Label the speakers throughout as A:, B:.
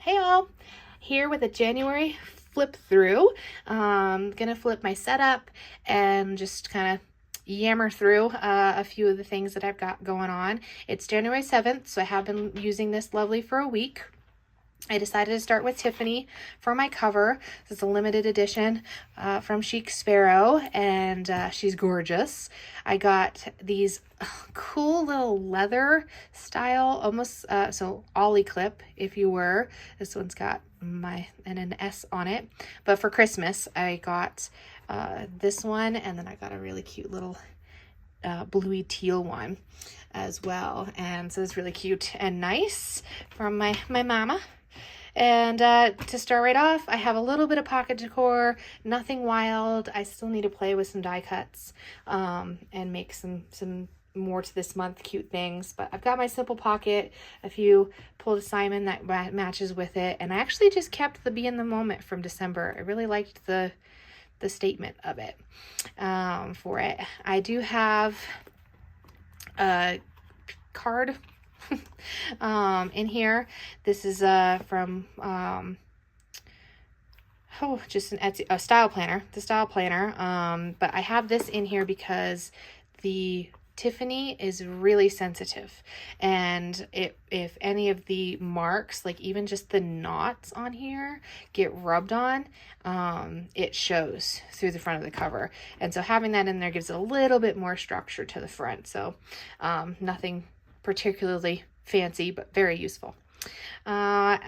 A: Hey all, here with a January flip through. Gonna flip my setup and just kind of yammer through a few of the things that I've got going on. It's January 7th, so I have been using this lovely for a week. I decided to start with Tiffany for my cover. This is a limited edition from Chic Sparrow, and she's gorgeous. I got these cool little leather style, almost so ollie clip, if you were. This one's got an S on it. But for Christmas, I got this one, and then I got a really cute little bluey teal one as well. And so it's really cute and nice from my mama. And to start right off, I have a little bit of pocket decor, nothing wild. I still need to play with some die cuts and make some more to this month cute things. But I've got my simple pocket, a few pulled assignment that matches with it. And I actually just kept the Be in the Moment from December. I really liked the statement of it for it. I do have a card in here. This is from just an Etsy, a style planner, the style planner. But I have this in here because the Tiffany is really sensitive, and if any of the marks, like even just the knots on here, get rubbed on, it shows through the front of the cover. And so having that in there gives it a little bit more structure to the front. So nothing particularly fancy, but very useful.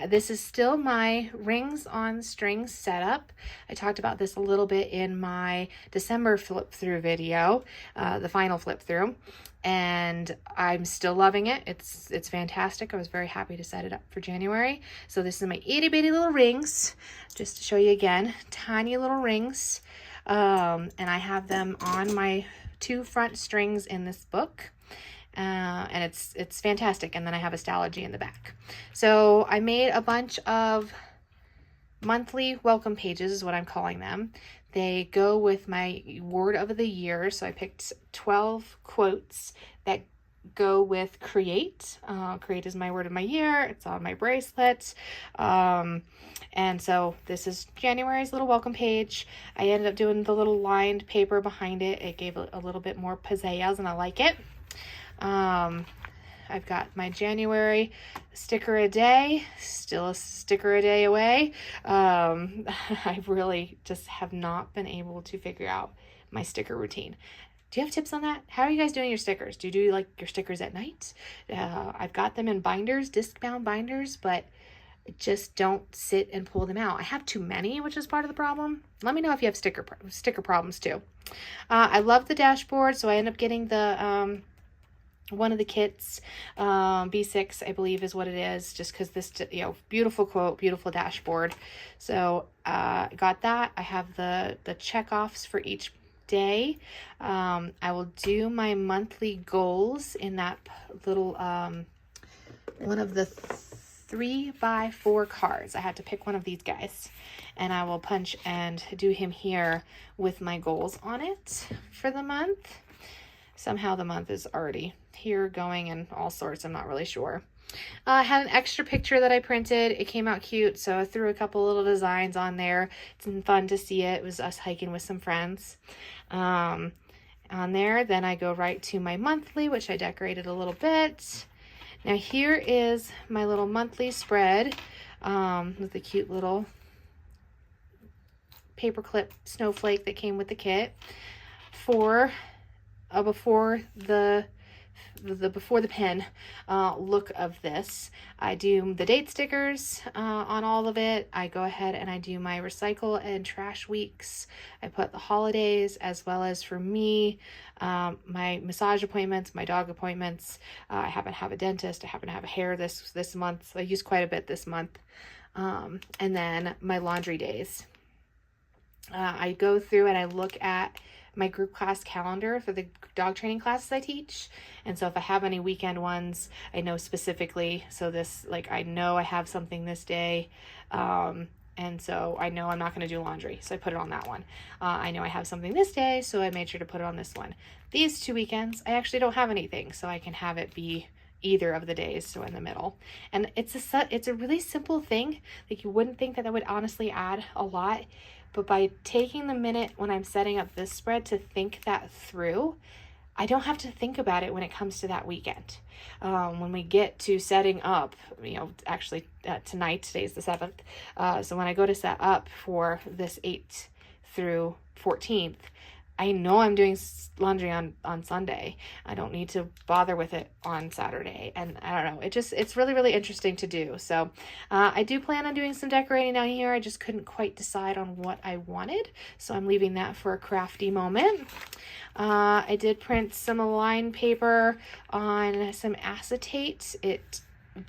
A: This is still my rings on strings setup. I talked about this a little bit in my December flip through video, the final flip through, and I'm still loving it. It's fantastic. I was very happy to set it up for January. So this is my itty bitty little rings, just to show you again, tiny little rings. And I have them on my 2 front strings in this book. And it's fantastic. And then I have Astrology in the back. So I made a bunch of monthly welcome pages, is what I'm calling them. They go with my word of the year. So I picked 12 quotes that go with create. Create is my word of my year. It's on my bracelet. And so this is January's little welcome page. I ended up doing the little lined paper behind it. It gave a little bit more pizzazz, and I like it. I've got my January sticker a day, still a sticker a day away. I really just have not been able to figure out my sticker routine. Do you have tips on that? How are you guys doing your stickers? Do you do like your stickers at night? I've got them in binders, disc bound binders, but just don't sit and pull them out. I have too many, which is part of the problem. Let me know if you have sticker problems too. I love the dashboard, so I end up getting the one of the kits, B6, I believe is what it is, just because this, beautiful quote, beautiful dashboard. So got that. I have the check-offs for each day. I will do my monthly goals in that little, one of the 3x4 cards. I had to pick one of these guys, and I will punch and do him here with my goals on it for the month. Somehow the month is already here going and all sorts. I'm not really sure. I had an extra picture that I printed. It came out cute, so I threw a couple little designs on there. It's been fun to see it. It was us hiking with some friends on there. Then I go right to my monthly, which I decorated a little bit. Now here is my little monthly spread with the cute little paperclip snowflake that came with the kit for before the pen look of this. I do the date stickers on all of it. I go ahead and I do my recycle and trash weeks. I put the holidays, as well as for me, my massage appointments, my dog appointments. I happen to have a dentist. I happen to have a hair this month. I use quite a bit this month. And then my laundry days. I go through and I look at my group class calendar for the dog training classes I teach. And so if I have any weekend ones, I know specifically. So this, like, I know I have something this day. And so I know I'm not going to do laundry. So I put it on that one. I know I have something this day, so I made sure to put it on this one. These 2 weekends, I actually don't have anything. So I can have it be, either of the days, so in the middle. And it's a really simple thing. Like, you wouldn't think that would honestly add a lot, but by taking the minute when I'm setting up this spread to think that through, I don't have to think about it when it comes to that weekend. When we get to setting up, actually tonight, today's the 7th. So when I go to set up for this 8th through 14th, I know I'm doing laundry on Sunday. I don't need to bother with it on Saturday. And I don't know, it's really, really interesting to do. So I do plan on doing some decorating down here. I just couldn't quite decide on what I wanted. So I'm leaving that for a crafty moment. I did print some line paper on some acetate. It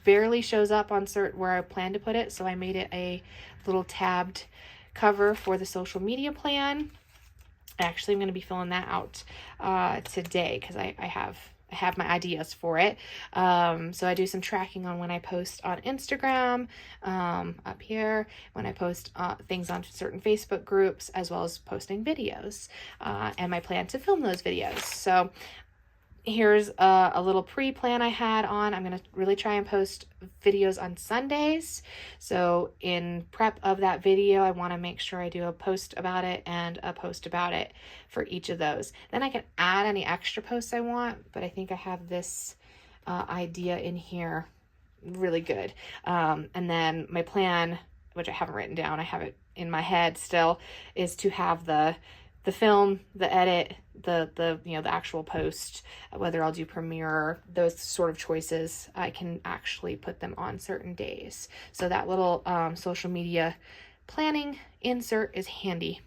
A: barely shows up on where I plan to put it. So I made it a little tabbed cover for the social media plan. Actually, I'm going to be filling that out today because I have my ideas for it. So I do some tracking on when I post on Instagram, up here, when I post things on certain Facebook groups, as well as posting videos, and my plan to film those videos. So here's a little pre-plan I had on. I'm going to really try and post videos on Sundays. So in prep of that video, I want to make sure I do a post about it and a post about it for each of those. Then I can add any extra posts I want, but I think I have this idea in here really good. And then my plan, which I haven't written down, I have it in my head still, is to have the film, the edit, the actual post, whether I'll do Premiere, those sort of choices, I can actually put them on certain days. So that little social media planning insert is handy.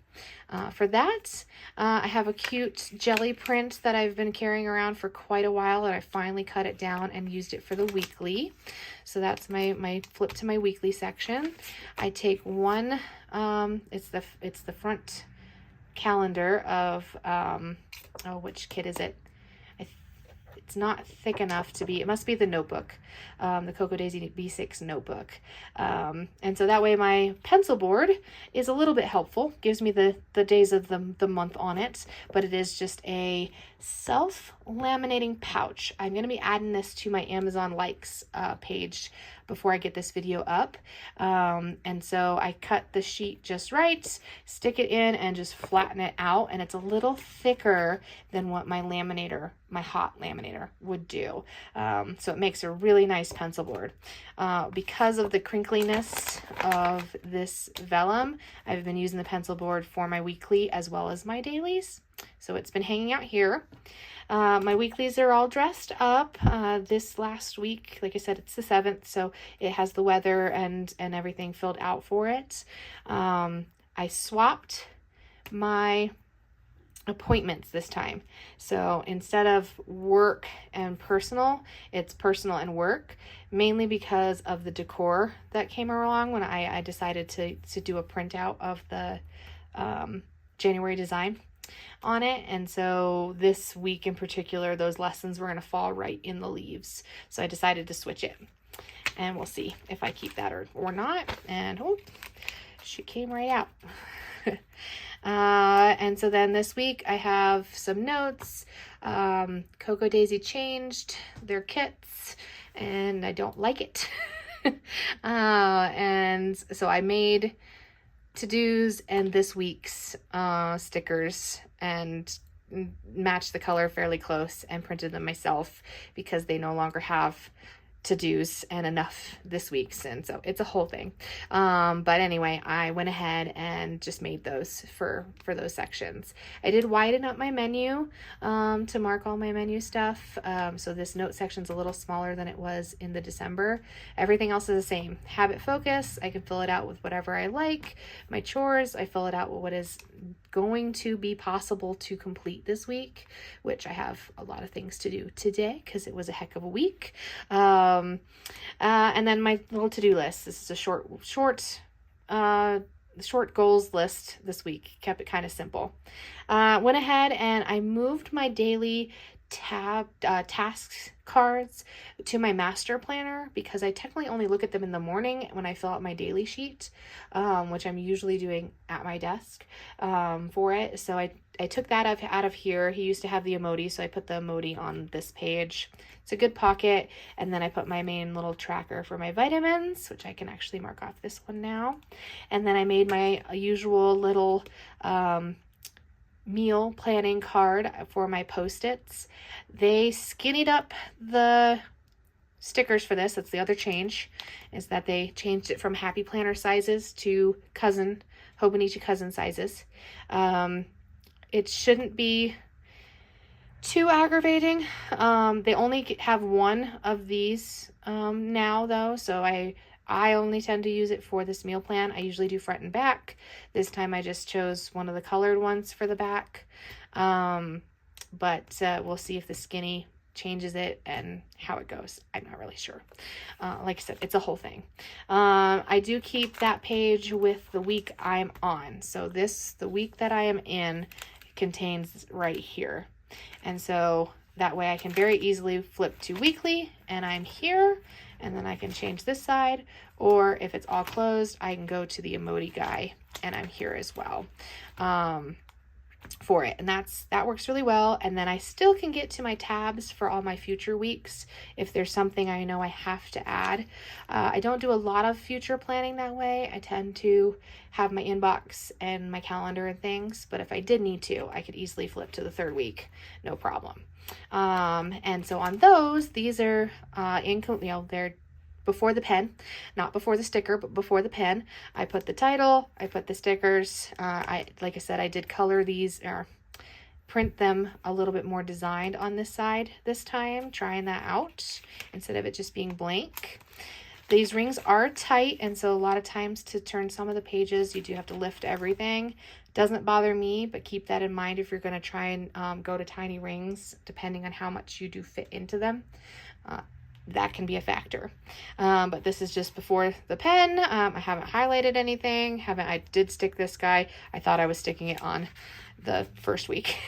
A: For that, I have a cute jelly print that I've been carrying around for quite a while, and I finally cut it down and used it for the weekly. So that's my flip to my weekly section. I take one, it's the front calendar of which kit is it? It's not thick enough to be, it must be the notebook, the CocoaDaisy B6 notebook. And so that way my pencil board is a little bit helpful, gives me the days of the month on it, but it is just a self-laminating pouch. I'm going to be adding this to my Amazon likes page before I get this video up. And so I cut the sheet just right, stick it in, and just flatten it out. And it's a little thicker than what my laminator, my hot laminator, would do. So it makes a really nice pencil board. Because of the crinkliness of this vellum, I've been using the pencil board for my weekly as well as my dailies. So it's been hanging out here. My weeklies are all dressed up. This last week, like I said, it's the 7th, so it has the weather and everything filled out for it. I swapped my appointments this time. So instead of work and personal, it's personal and work, mainly because of the decor that came along when I decided to do a printout of the January design on it. And so this week in particular, those lessons were going to fall right in the leaves. So I decided to switch it, and we'll see if I keep that or not. And oh, she came right out. And so then this week I have some notes. CocoaDaisy changed their kits and I don't like it. And so I made to-dos and this week's stickers and matched the color fairly close and printed them myself because they no longer have to-dos and enough this week's, and so it's a whole thing. But anyway, I went ahead and just made those for those sections. I did widen up my menu to mark all my menu stuff. So this note section's a little smaller than it was in the December. Everything else is the same. Habit focus, I can fill it out with whatever I like. My chores, I fill it out with what is going to be possible to complete this week, which I have a lot of things to do today because it was a heck of a week. And then my little to-do list. This is a short goals list this week. Kept it kind of simple. Went ahead and I moved my daily tasks cards to my master planner, because I technically only look at them in the morning when I fill out my daily sheet, which I'm usually doing at my desk for it. So I took that out of here. He used to have the emoji, so I put the emoji on this page. It's a good pocket. And then I put my main little tracker for my vitamins, which I can actually mark off this one now. And then I made my usual little meal planning card for my Post-its. They skinnied up the stickers for this. That's the other change, is that they changed it from Happy Planner sizes to Hobonichi cousin sizes. It shouldn't be too aggravating. They only have one of these now though, so I only tend to use it for this meal plan. I usually do front and back. This time I just chose one of the colored ones for the back. But we'll see if the skinny changes it and how it goes. I'm not really sure. Like I said, it's a whole thing. I do keep that page with the week I'm on. So the week that I am in contains right here. And so that way I can very easily flip to weekly and I'm here, and then I can change this side, or if it's all closed, I can go to the emoji guy and I'm here as well for it. And that works really well. And then I still can get to my tabs for all my future weeks if there's something I know I have to add. I don't do a lot of future planning that way. I tend to have my inbox and my calendar and things, but if I did need to, I could easily flip to the third week, no problem. And so on those, these are they're before the pen, not before the sticker, but before the pen. I put the title, I put the stickers. Like I said, I did color these or print them a little bit more designed on this side this time, trying that out instead of it just being blank. These rings are tight, and so a lot of times to turn some of the pages, you do have to lift everything. Doesn't bother me, but keep that in mind if you're going to try and go to tiny rings, depending on how much you do fit into them. That can be a factor. But this is just before the pen. I haven't highlighted anything. I did stick this guy. I thought I was sticking it on the first week.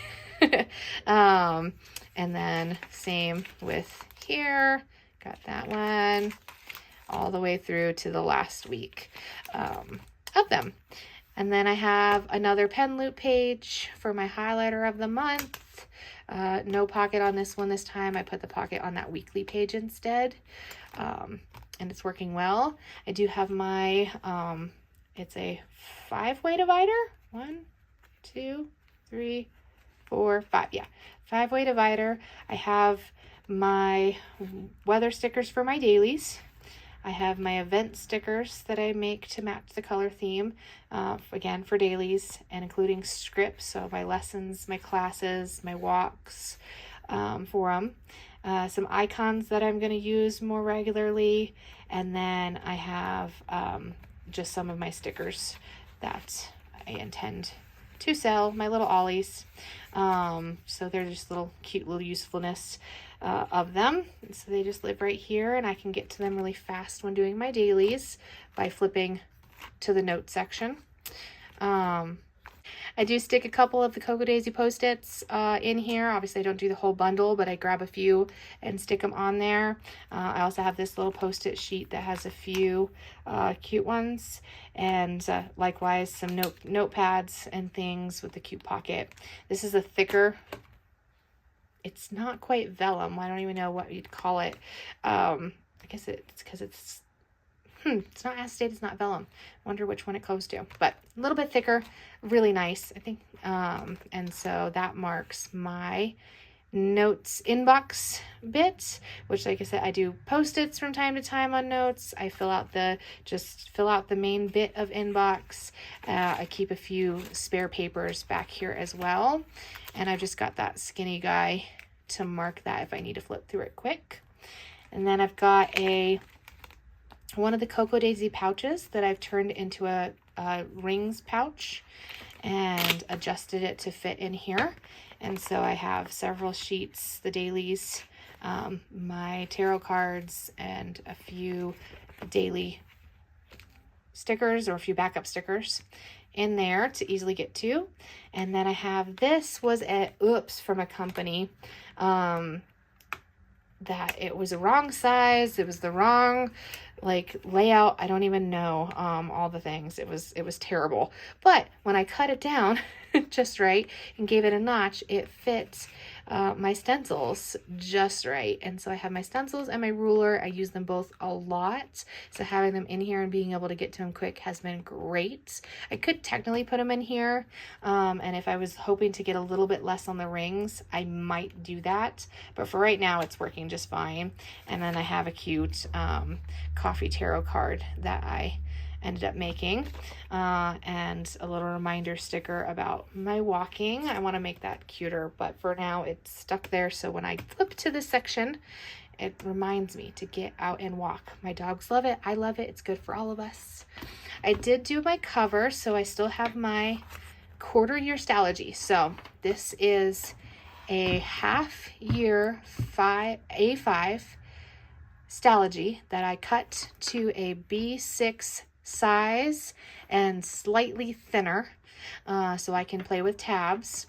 A: And then same with here. Got that one all the way through to the last week of them. And then I have another pen loop page for my highlighter of the month. No pocket on this one this time. I put the pocket on that weekly page instead. And it's working well. I do have my, it's a 5-way divider. 1, 2, 3, 4, 5. Yeah, 5-way divider. I have my weather stickers for my dailies. I have my event stickers that I make to match the color theme, again for dailies, and including scripts, so my lessons, my classes, my walks for them. Some icons that I'm going to use more regularly, and then I have just some of my stickers that I intend to sell, my little ollies. So they're just little cute little usefulness of them. So they just live right here, and I can get to them really fast when doing my dailies by flipping to the note section. I do stick a couple of the CocoaDaisy Post-its in here. Obviously, I don't do the whole bundle, but I grab a few and stick them on there. I also have this little Post-it sheet that has a few cute ones, and likewise some notepads and things with the cute pocket. This is a thicker, it's not quite vellum. I don't even know what you'd call it. I guess it's because it's not acetate, it's not vellum. Wonder which one it goes to, but a little bit thicker, really nice, I think. And so that marks my notes inbox bit, which, like I said, I do Post-its from time to time on notes. I fill out the main bit of inbox. I keep a few spare papers back here as well, and I've just got that skinny guy to mark that if I need to flip through it quick. And then I've got one of the CocoaDaisy pouches that I've turned into a rings pouch and adjusted it to fit in here. And so I have several sheets, the dailies, my tarot cards, and a few daily stickers or a few backup stickers in there to easily get to. And then I have, this was from a company. that it was the wrong size. It was the wrong like layout. I don't even know all the things. It was terrible. But when I cut it down just right and gave it a notch, it fit my stencils just right. And so I have my stencils and my ruler. I use them both a lot. So having them in here and being able to get to them quick has been great. I could technically put them in here. And if I was hoping to get a little bit less on the rings, I might do that. But for right now, it's working just fine. And then I have a cute coffee tarot card that I ended up making, and a little reminder sticker about my walking. I want to make that cuter, but for now it's stuck there, so when I flip to this section, it reminds me to get out and walk. My dogs love it. I love it. It's good for all of us. I did do my cover, so I still have my quarter-year Stalogy. So this is a half-year A5 Stalogy that I cut to a B6 size and slightly thinner, so I can play with tabs.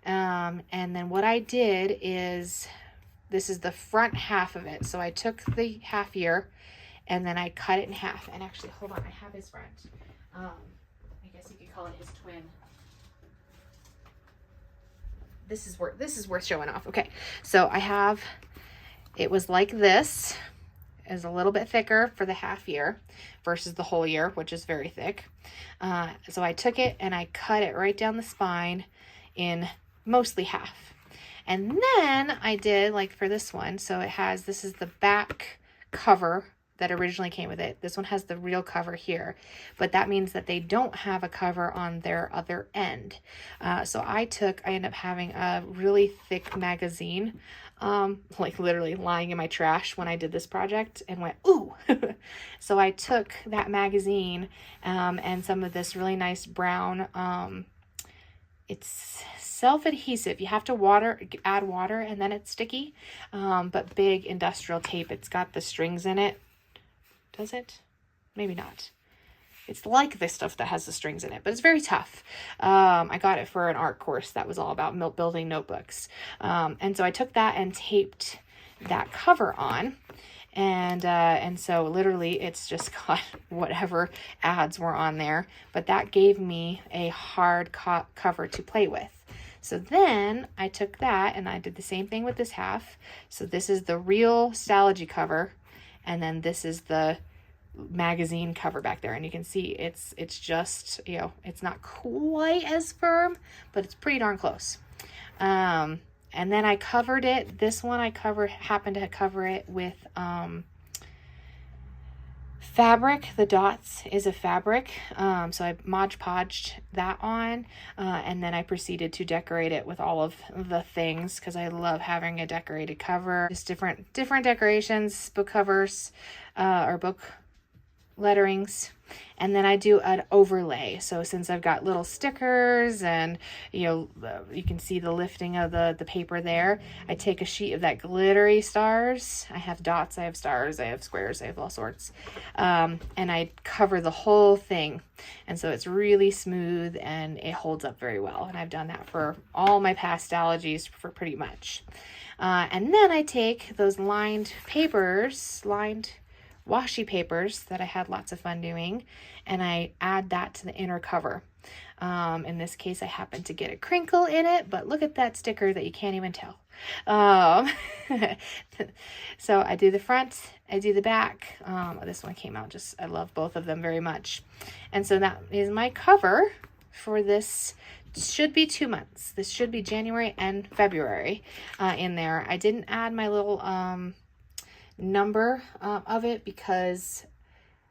A: And then what I did is, this is the front half of it. So I took the half year and then I cut it in half. And actually, hold on, I have his friend. I guess you could call it his twin. This is worth showing off. Okay, so I have, it was like this. Is a little bit thicker for the half year versus the whole year, which is very thick. So I took it and I cut it right down the spine in mostly half. And then I did like for this one. So it has, this is the back cover that originally came with it. This one has the real cover here, but that means that they don't have a cover on their other end. So I ended up having a really thick magazine, like literally lying in my trash when I did this project, and went, ooh. So I took that magazine and some of this really nice brown, it's self-adhesive. You have to add water and then it's sticky, but big industrial tape. It's got the strings in it. Does it? Maybe not. It's like this stuff that has the strings in it, but it's very tough. I got it for an art course that was all about building notebooks. And so I took that and taped that cover on. And so literally it's just got whatever ads were on there, but that gave me a hard cover to play with. So then I took that and I did the same thing with this half. So this is the real Stalogy cover. And then this is the magazine cover back there, and you can see it's just, you know, it's not quite as firm, but it's pretty darn close. And then I covered it. This one I happened to cover it with fabric. The dots is a fabric, so I Mod Podged that on, and then I proceeded to decorate it with all of the things, because I love having a decorated cover. Just different decorations, book covers, or book letterings. And then I do an overlay. So since I've got little stickers and, you know, you can see the lifting of the paper there, I take a sheet of that glittery stars. I have dots, I have stars, I have squares, I have all sorts. And I cover the whole thing. And so it's really smooth and it holds up very well. And I've done that for all my past Stalogies for pretty much. And then I take those lined washi papers that I had lots of fun doing, and I add that to the inner cover. In this case, I happen to get a crinkle in it, but look at that sticker that you can't even tell. So I do the front, I do the back. This one came out I love both of them very much. And so that is my cover for this. Should be 2 months. This should be January and February in there. I didn't add my little number of it because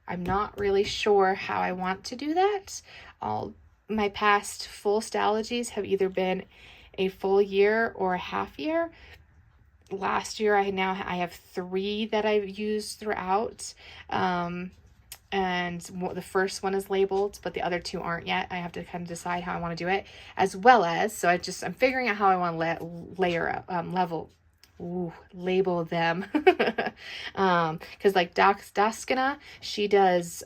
A: I'm not really sure how I want to do that. All my past full Stalogies have either been a full year or a half year. Last year I have 3 that I've used throughout, and the first one is labeled, but the other 2 aren't yet. I have to kind of decide how I want to do it, as well as, so I'm figuring out how I want to label them. Because like Daskana, she does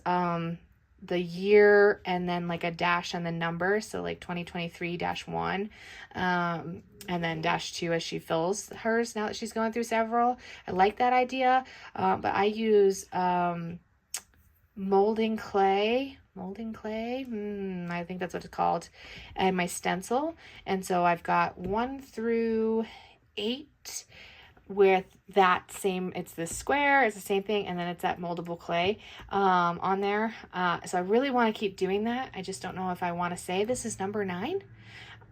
A: the year and then like a dash and the number. So like 2023-1, and then -2 as she fills hers now that she's going through several. I like that idea. But I use molding clay, I think that's what it's called, and my stencil. And so I've got 1 through 8 with that same, it's this square, it's the same thing, and then it's that moldable clay on there. So I really want to keep doing that. I just don't know if I want to say this is number 9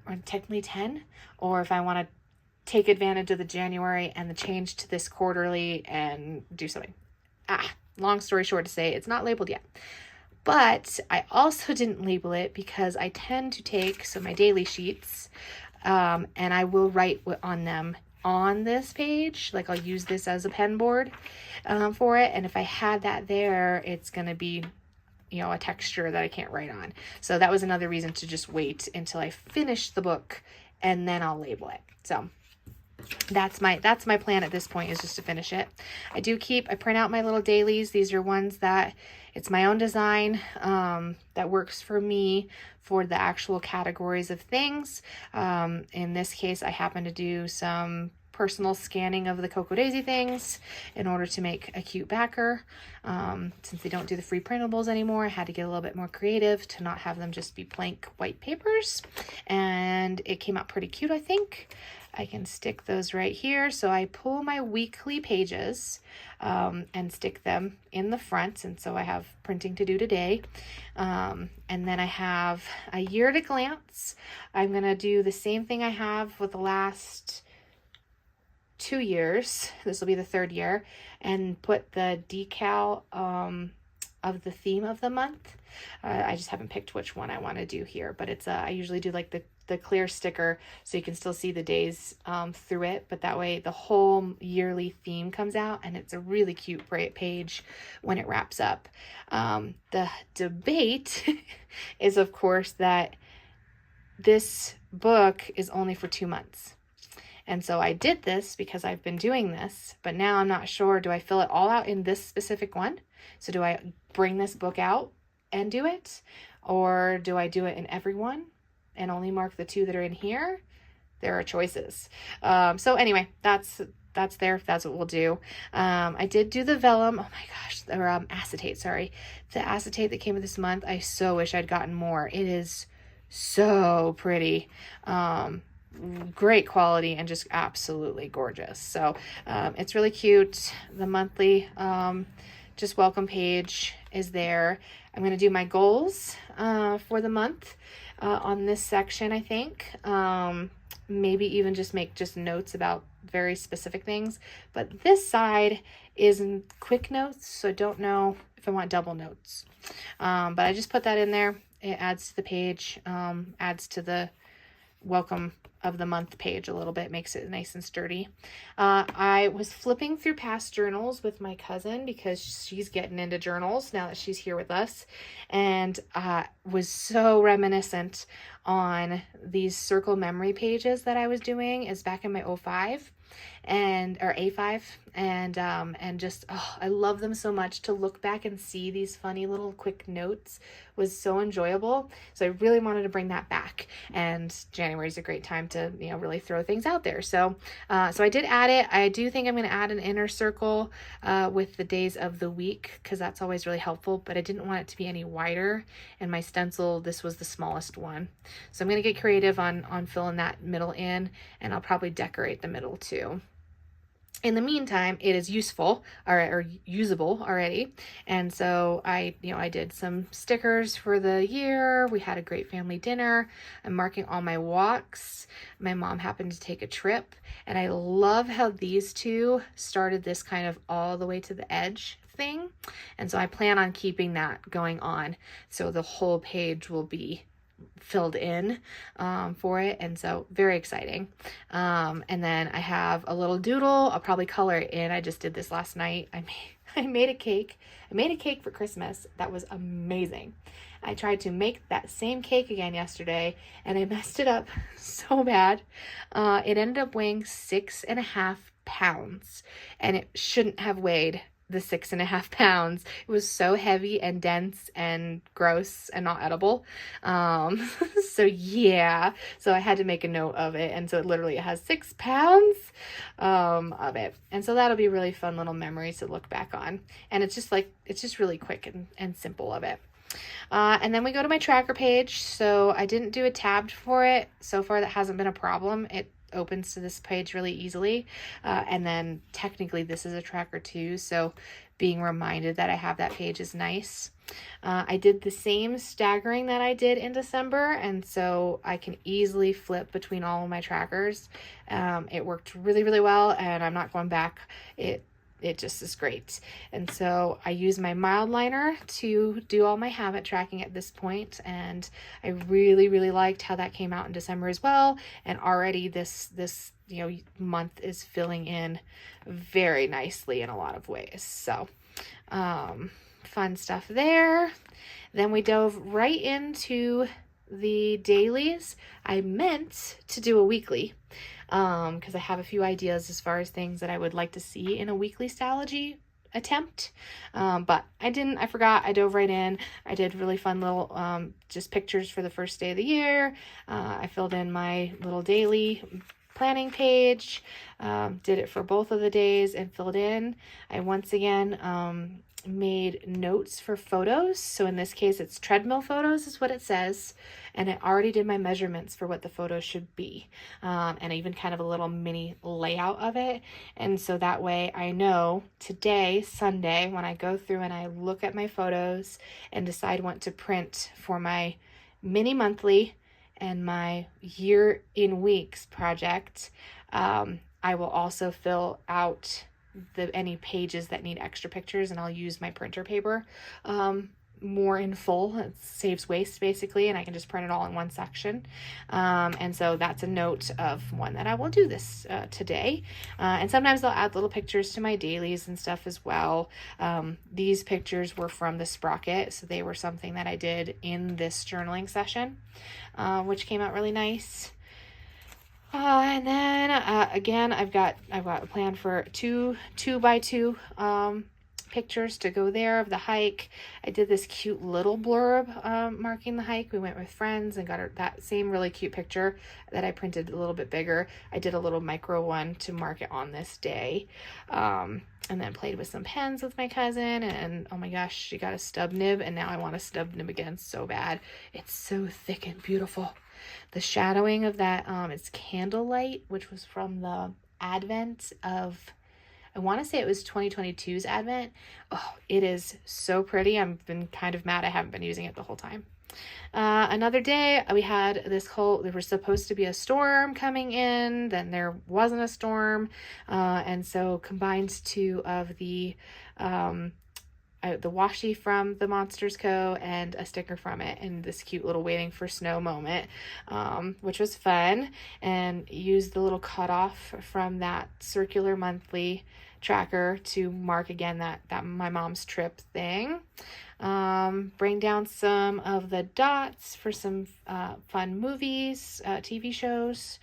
A: or technically 10, or if I want to take advantage of the January and the change to this quarterly and do something. Long story short to say, it's not labeled yet. But I also didn't label it because I tend to take my daily sheets, and I will write on them on this page. Like I'll use this as a pen board for it. And if I had that there, it's going to be, a texture that I can't write on. So that was another reason to just wait until I finish the book and then I'll label it. So that's my plan at this point, is just to finish it. I print out my little dailies. These are ones that it's my own design that works for me for the actual categories of things. In this case, I happen to do some personal scanning of the CocoaDaisy things in order to make a cute backer. Since they don't do the free printables anymore, I had to get a little bit more creative to not have them just be blank white papers. And it came out pretty cute, I think. I can stick those right here. So I pull my weekly pages and stick them in the front. And so I have printing to do today. And then I have a year at a glance. I'm going to do the same thing I have with the last 2 years. This will be the 3rd year, and put the decal of the theme of the month. I just haven't picked which one I want to do here, but it's I usually do like the clear sticker so you can still see the days through it, but that way the whole yearly theme comes out, and it's a really cute page when it wraps up. The debate is, of course, that this book is only for 2 months. And so I did this because I've been doing this, but now I'm not sure, do I fill it all out in this specific one? So do I bring this book out and do it? Or do I do it in every one and only mark the 2 that are in here? There are choices. So anyway, that's there. That's what we'll do. I did do the vellum. Oh my gosh, or acetate, sorry. The acetate that came with this month, I so wish I'd gotten more. It is so pretty. Great quality and just absolutely gorgeous. So it's really cute. The monthly just welcome page is there. I'm going to do my goals for the month on this section, I think. Maybe even just make notes about very specific things. But this side is in quick notes, so I don't know if I want double notes. But I just put that in there. It adds to the page, adds to the welcome of the month page a little bit, makes it nice and sturdy. I was flipping through past journals with my cousin because she's getting into journals now that she's here with us, and was so reminiscent on these circle memory pages that I was doing is back in my 05 or A5, and just I love them so much. To look back and see these funny little quick notes was so enjoyable. So I really wanted to bring that back, and January is a great time to really throw things out there. So so I did add it. I do think I'm going to add an inner circle with the days of the week, because that's always really helpful, but I didn't want it to be any wider, and my stencil, this was the smallest one. So I'm going to get creative on filling that middle in, and I'll probably decorate the middle too. In the meantime, it is useful or usable already. And so I did some stickers for the year. We had a great family dinner. I'm marking all my walks. My mom happened to take a trip, and I love how these two started this kind of all the way to the edge thing. And so I plan on keeping that going on. So the whole page will be filled in for it, and so very exciting. And then I have a little doodle. I'll probably color it in. I just did this last night. I made a cake. I made a cake for Christmas that was amazing. I tried to make that same cake again yesterday, and I messed it up so bad. It ended up weighing 6.5 pounds, and it shouldn't have weighed the 6.5 pounds. It was so heavy and dense and gross and not edible. So yeah, so I had to make a note of it. And so it literally has 6 pounds of it. And so that'll be a really fun little memory to look back on. And it's just really quick and simple of it. And then we go to my tracker page. So I didn't do a tab for it. So far, that hasn't been a problem. It opens to this page really easily. And then technically this is a tracker too. So being reminded that I have that page is nice. I did the same staggering that I did in December. And so I can easily flip between all of my trackers. It worked really, really well, and I'm not going back. It just is great. And so I use my mild liner to do all my habit tracking at this point. And I really, really liked how that came out in December as well. And already this month is filling in very nicely in a lot of ways. So, fun stuff there. Then we dove right into the dailies. I meant to do a weekly, because I have a few ideas as far as things that I would like to see in a weekly Stylogy attempt. But I didn't, I forgot, I dove right in. I did really fun little, just pictures for the first day of the year. I filled in my little daily planning page, did it for both of the days and filled in. I once again, made notes for photos. So in this case, it's treadmill photos is what it says. And I already did my measurements for what the photos should be. And even kind of a little mini layout of it. And so that way I know today, Sunday, when I go through and I look at my photos and decide what to print for my mini monthly and my year in weeks project, I will also fill out any pages that need extra pictures, and I'll use my printer paper more in full. It saves waste basically, and I can just print it all in one section. And so that's a note of one that I will do this today. And sometimes they'll add little pictures to my dailies and stuff as well. These pictures were from the Sprocket, so they were something that I did in this journaling session, which came out really nice. And then again, I've got a plan for two by two pictures to go there of the hike. I did this cute little blurb marking the hike. We went with friends and got that same really cute picture that I printed a little bit bigger. I did a little micro one to mark it on this day. And then played with some pens with my cousin, and oh my gosh, she got a stub nib, and now I want a stub nib again so bad. It's so thick and beautiful. The shadowing of that, it's Candlelight, which was from the Advent of, I want to say it was 2022's Advent. Oh, it is so pretty. I've been kind of mad I haven't been using it the whole time. Another day, we had there was supposed to be a storm coming in, then there wasn't a storm. And so combined two of the washi from the Monsters Co. and a sticker from it, and this cute little waiting for snow moment, which was fun, and used the little cutoff from that circular monthly tracker to mark again that my mom's trip thing. Bring down some of the dots for some fun movies, TV shows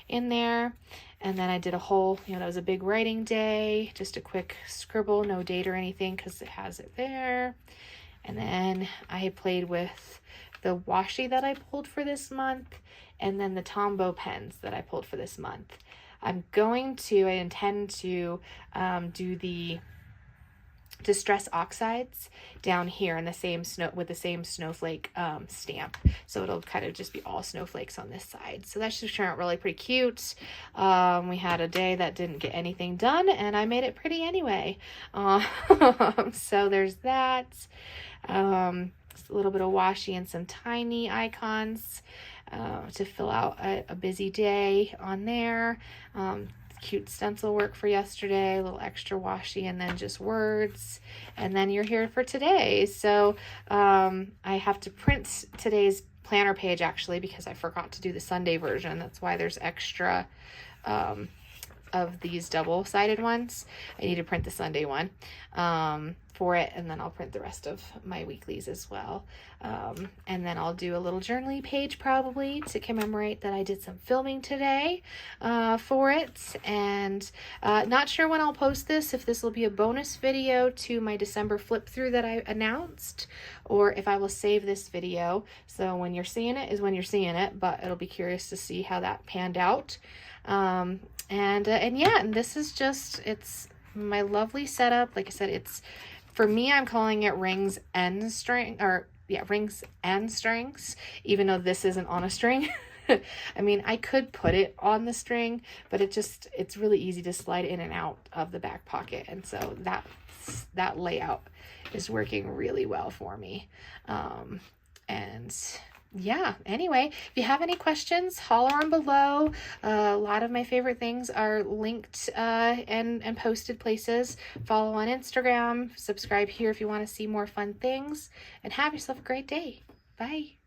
A: in there. And then I did a whole, that was a big writing day, just a quick scribble, no date or anything because it has it there. And then I played with the washi that I pulled for this month, and then the Tombow pens that I pulled for this month. I intend to do the Distress Oxides down here in the same with the same snowflake stamp, so it'll kind of just be all snowflakes on this side. So that should turn out really pretty cute. We had a day that didn't get anything done, and I made it pretty anyway. So there's that. Just a little bit of washi and some tiny icons to fill out a busy day on there. Cute stencil work for yesterday, a little extra washi, and then just words. And then you're here for today. So I have to print today's planner page actually, because I forgot to do the Sunday version. That's why there's extra of these double-sided ones. I need to print the Sunday one for it, and then I'll print the rest of my weeklies as well. And then I'll do a little journaling page probably to commemorate that I did some filming today for it. And not sure when I'll post this, if this will be a bonus video to my December flip through that I announced, or if I will save this video so when you're seeing it is when you're seeing it, but it'll be curious to see how that panned out. And yeah, and this is just, it's my lovely setup. Like I said, it's, for me, I'm calling it rings and string, or yeah, rings and strings, even though this isn't on a string. I mean, I could put it on the string, but it's really easy to slide in and out of the back pocket. And so that layout is working really well for me. And yeah, anyway, if you have any questions, holler on below. A lot of my favorite things are linked and posted places. Follow on Instagram, subscribe here if you want to see more fun things, and have yourself a great day. Bye.